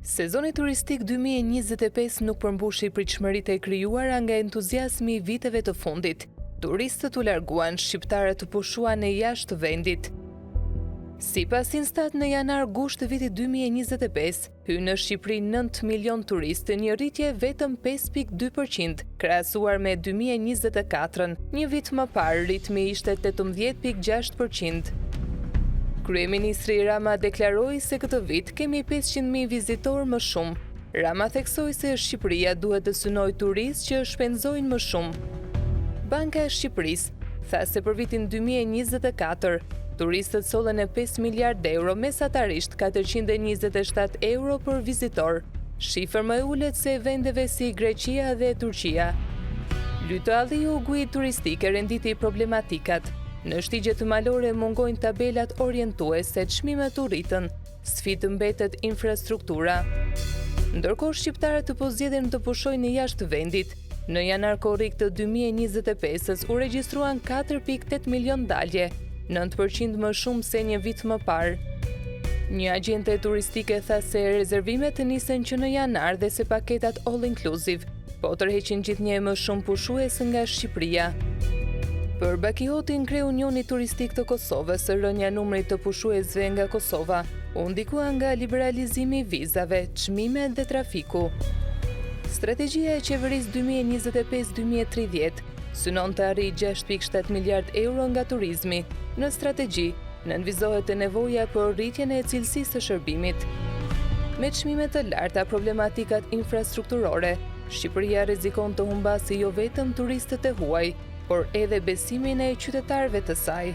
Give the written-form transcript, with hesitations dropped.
Sezoni turistik 2025 nuk përmbushi pritshmëritë e krijuara nga entuziazmi i viteve të fundit. Turistët u larguan, shqiptarët u pushuan në jashtë vendit. Sipas Instat, në janar-gusht të vitit 2025, hyn në Shqipëri 9 milion turistë, një rritje vetëm 5.2%, krahasuar me 2024-ën, një vit më parë ritmi ishte 18.6%. Kryeministri Rama deklaroi se këtë vit kemi 500.000 vizitorë më shumë. Rama theksoi se Shqipëria duhet të synojë turistë që shpenzojnë më shumë. Banka e Shqipërisë tha se për vitin 2024, turistët sollën e 5 miliard euro, mesatarisht 427 euro për vizitor, shifër më e ulët se vendeve si Greqia dhe Turqia. Lytëalli u guid turistike renditi problematikat. Në shtigjet malore mungojnë tabelat orientuese, çmimet u rritën, sfidë mbetet infrastruktura. Ndërkohë shqiptarët të pozgjedhin të pushojnë në jashtë vendit. Në janar korrik të 2025-s u regjistruan 4.8 milion dalje, 9% më shumë se një vit më parë. Një agjente turistike tha se rezervimet nisën që në janar dhe se paketat all inclusive, po tërheqin gjithnjë më shumë pushues nga Shqipëria. Për Bakihotin, kreu Unioni Turistik të Kosovës, rënja numrit të pushuesve nga Kosova u ndikua nga liberalizimi i vizave, çmimet dhe trafiku. Strategjia e qeverisë 2025-2030 synon të arrijë 6.7 miliard euro nga turizmi. Në strategji, nënvizohet e nevoja për rritjen e cilësisë së shërbimit. Me çmime të larta, problematikat infrastrukturore, Shqipëria rrezikon të humbasë jo vetëm turistët e huaj, por edhe besimin e qytetarëve të saj.